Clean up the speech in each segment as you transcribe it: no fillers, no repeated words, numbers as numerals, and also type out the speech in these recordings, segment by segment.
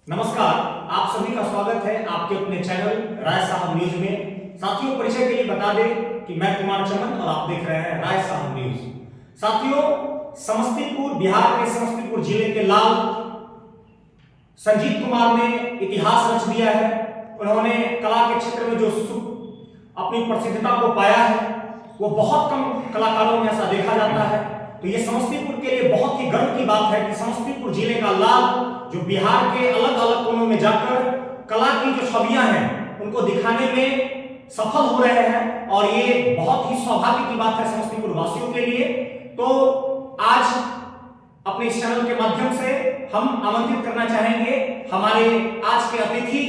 नमस्कार, आप सभी का स्वागत है आपके अपने चैनल राय साहब न्यूज में। साथियों, परिचय के लिए बता दें कि मैं कुमार चमन और आप देख रहे हैं राय साहब न्यूज। साथियों, समस्तीपुर, बिहार के समस्तीपुर जिले के लाल संजीत कुमार ने इतिहास रच दिया है। उन्होंने कला के क्षेत्र में जो अपनी प्रसिद्धता को पाया है वो बहुत कम कलाकारों में ऐसा देखा जाता है। तो ये समस्तीपुर के लिए बहुत ही गर्व की बात है कि समस्तीपुर जिले का लाल जो बिहार के अलग अलग कोनों में जाकर कला की जो छवियां हैं उनको दिखाने में सफल हो रहे हैं और ये बहुत ही सौभाग्य की बात है समस्तीपुर वासियों के लिए। तो आज अपने इस चैनल के माध्यम से हम आमंत्रित करना चाहेंगे हमारे आज के अतिथि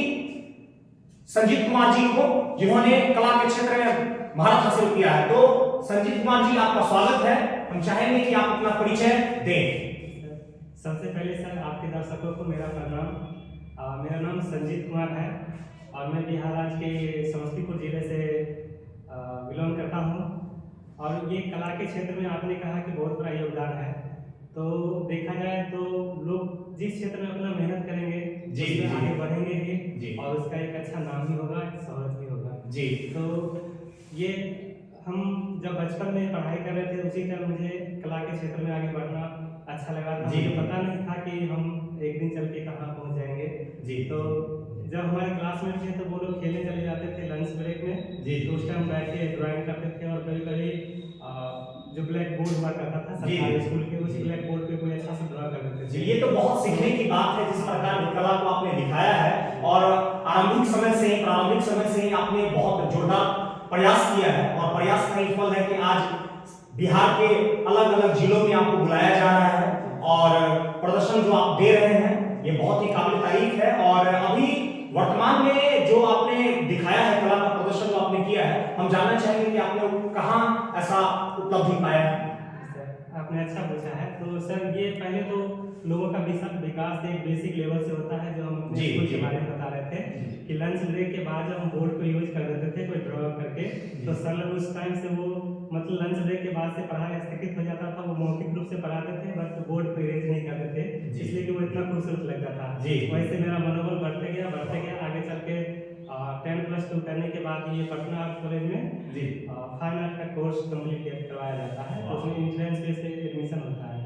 संजीत कुमार जी को, जिन्होंने कला के क्षेत्र में महारत हासिल किया है। तो संजीत कुमार जी, आपका स्वागत है। हम चाहेंगे कि आप अपना परिचय दें। सबसे पहले सर आपके दर्शकों को मेरा प्रणाम। मेरा नाम संजीत कुमार है और मैं बिहार राज्य के समस्तीपुर जिले से बिलोंग करता हूँ। और ये कला के क्षेत्र में आपने कहा कि बहुत बड़ा योगदान है। तो देखा जाए तो लोग जिस क्षेत्र में अपना मेहनत करेंगे उसमें आगे बढ़ेंगे ही और उसका एक अच्छा नाम भी होगा, एक शोहरत भी होगा जी। तो ये हम जब बचपन में पढ़ाई कर रहे थे उसी टाइम मुझे कला के क्षेत्र में आगे बढ़ना अच्छा लगा था। मुझे पता नहीं था कि हम एक दिन चल के कहाँ पहुँच जाएंगे जी। तो जब हमारे क्लासमेट थे तो वो लोग खेलने चले जाते थे लंच ब्रेक में जी। तो उस टाइम बैठ के ड्राइंग करते थे और कभी कभी जो ब्लैक बोर्ड हुआ करता था सरकारी स्कूल के उसी ब्लैक बोर्ड पे कोई अच्छा सा ड्रा कर देते थे। ये तो बहुत सीखने की बात है जिस प्रकार की कला को आपने दिखाया है और प्रारंभिक समय से ही आपने बहुत जोरदार प्रयास किया है और प्रयास का ही फल है कि आज बिहार के अलग अलग जिलों में आपको बुलाया जा रहा है और प्रदर्शन जो आप दे रहे हैं ये बहुत ही काबिल तारीफ है। और अभी वर्तमान में जो आपने दिखाया है कला का प्रदर्शन जो आपने किया है, हम जानना चाहेंगे कि आपने कहाँ ऐसा उपलब्धि पाया है। आपने अच्छा पूछा है। तो सर ये पहले तो लोगों का विकास एक बेसिक लेवल से होता है जो हम अपने स्कूल के बारे में बता रहे थे कि लंच ब्रेक के बाद जब हम बोर्ड को यूज कर देते थे कोई ड्रॉ करके तो सर लोग उस टाइम से वो मतलब लंच ब्रेक के बाद से पढ़ाई स्थगित हो जाता था, वो मौखिक रूप से पढ़ाते थे बट बोर्ड पे इरेज नहीं करते थे इसलिए कि वो इतना खूबसूरत लगता था। वैसे मेरा मनोबल बढ़ते गया आगे चल के 10+2 करने के बाद ये पटना आर्ट कॉलेज में फाइन आर्ट का कोर्स कंप्लीट करवाया जाता है। उसमें एंट्रेंस बेस पे एडमिशन होता है।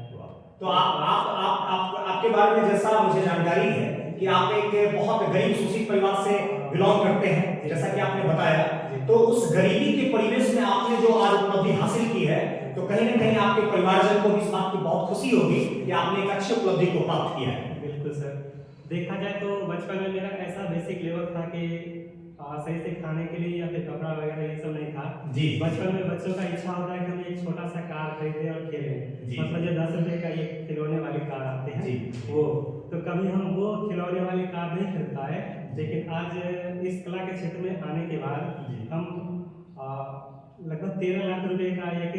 तो आपके बारे में जैसा मुझे जानकारी है कि आप एक बहुत गरीब शोषित परिवार से बिलोंग करते हैं जैसा कि आपने बताया, तो उस गरीबी के परिवेश में आपने जो आज उपलब्धि हासिल की है तो कहीं ना कहीं आपके परिवारजन को इस बात की बहुत खुशी होगी कि आपने एक अच्छी उपलब्धि को प्राप्त किया है। बिल्कुल सर, देखा जाए तो बचपन में मेरा ऐसा बेसिक लेवल था कि सही से खाने के लिए या फिर कपड़ा वगैरह ये सब नहीं था जी। बचपन में बच्चों का इच्छा होता है कि हम एक छोटा सा कार खरीदे और खेलें, मतलब जो 10 रुपए का ये खिलौने वाली कार आते हैं जी। वो तो कभी हम वो खिलौने वाली कार नहीं खरीद पाए, लेकिन आज इस कला के क्षेत्र में आने के बाद हम लगभग 13 लाख रुपए का एक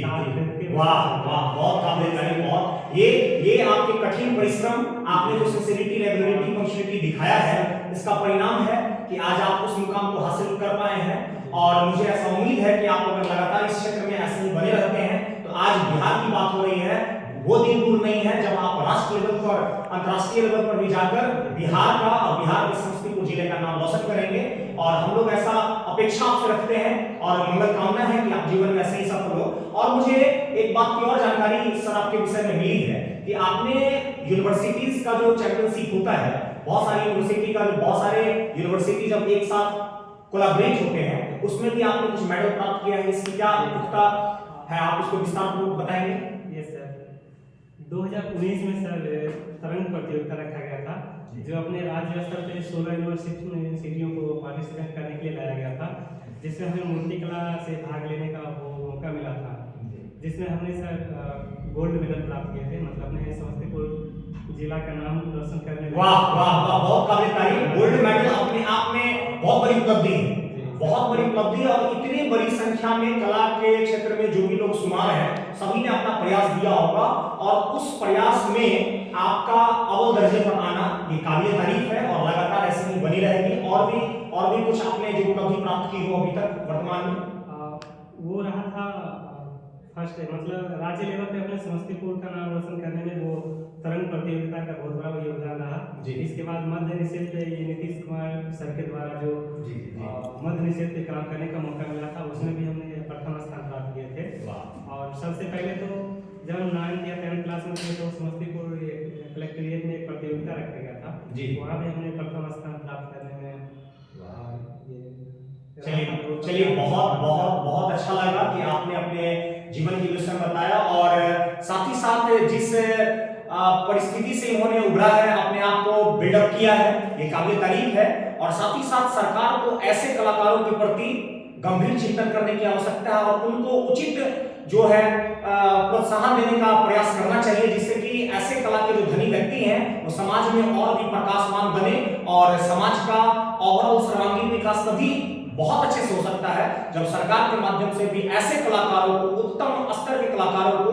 कार खरीद के बहुत काबिल तारीफ। और ये आपके कठिन परिश्रम, आपने जो सिंसियरिटी, रेगुलरिटी, पंक्चुअलिटी दिखाया है इसका परिणाम है कि आज आप उस मुकाम को हासिल कर पाए हैं। और मुझे ऐसा उम्मीद है कि आप अगर लगातार इस क्षेत्र में ऐसे ही बने रहते हैं तो आज बिहार की बात हो रही है, वो दिन दूर नहीं है जब आप राष्ट्रीय लेवल पर, अंतर्राष्ट्रीय लेवल पर भी जाकर बिहार का और बिहार के समस्तीपुर जिले का नाम रोशन करेंगे। और हम लोग ऐसा अपेक्षा आपसे रखते हैं और मंगल कामना है कि आप जीवन में ऐसे ही सफल हो। और मुझे एक बात की और जानकारी सर आपके विषय में मिली है कि आपने यूनिवर्सिटीज का जो चैंपियनशिप होता है, बहुत सारे यूनिवर्सिटी जब एक साथ कोलैबोरेट होते हैं उसमें भी आपने कुछ मेडल प्राप्त किया है, इसकी क्या पुख्ता है, आप इसको विस्तार पूर्वक बताएंगे। यस सर, 2019 में सर तरंग प्रतियोगिता रखा गया था जो अपने राज्य स्तर पे 16 यूनिवर्सिटियों को पार्टिसिपेट करने के लिए लाया गया था, जिसमें हमें मूर्ति कला से भाग लेने का मौका मिला था, जिसमें हमने सर गोल्ड मेडल प्राप्त किए थे, मतलब अपने समस्तीपुर जिला का नाम रोशन करने। वाह वाह वाह, बहुत काबिल तारीफ। गोल्ड मेडल अपने आप में बहुत बड़ी उपलब्धि है, बहुत बड़ी उपलब्धि। और इतनी बड़ी संख्या में कला के क्षेत्र में जो भी लोग सुमार हैं सभी ने अपना प्रयास दिया होगा और उस प्रयास में आपका अव्वल दर्जे पर आना ये काबिल तारीफ है और लगातार ऐसे ही बनी रहेगी। और भी कुछ आपने जो उपलब्धि प्राप्त की हो अभी तक वर्तमान में? वो रहा था फर्स्ट, मतलब राज्य लेवल पे अपने समस्तीपुर का नाम रोशन करने में वो तरंग प्रतियोगिता का बहुत बड़ा योगदान रहा। जी। इसके बाद मध्य निषेध पे ये नीतीश कुमार सर के द्वारा जो जी जी जी। मध्य निषेध पे काम करने का मौका मिला था, उसमें भी हमने प्रथम स्थान प्राप्त किए थे। वाह। और सबसे पहले तो जब हम 9th या 10th क्लास में थे तो समस्तीपुर कलेक्ट्रेट में एक प्रतियोगिता रखा गया था, जी। वहाँ भी हमने प्रथम स्थान प्राप्त करने में चलिए बहुत बहुत बहुत अच्छा लगा कि आपने अपने जीवन की विषय में बताया, और साथ ही साथ जिस परिस्थिति से इन्होंने उभरा है, अपने आप को बिल्डअप किया है, ये काबिल तारीफ है। और साथ ही साथ सरकार को ऐसे कलाकारों के प्रति गंभीर चिंतन करने की आवश्यकता है और उनको उचित जो है प्रोत्साहन देने का प्रयास करना चाहिए, जिससे कि ऐसे कला के जो धनी व्यक्ति हैं वो समाज में और भी प्रकाशमान बने और समाज का ओवरऑल सर्वांगीण विकास तभी बहुत अच्छे से हो सकता है जब सरकार के माध्यम से भी ऐसे कलाकारों को, उत्तम स्तर के कलाकारों को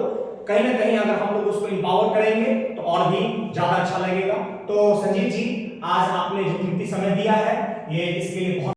कहीं ना कहीं अगर हम लोग उसको इंपावर करेंगे तो और भी ज्यादा अच्छा लगेगा। तो संजीव जी, आज आपने जो कीमती समय दिया है ये इसके लिए बहुत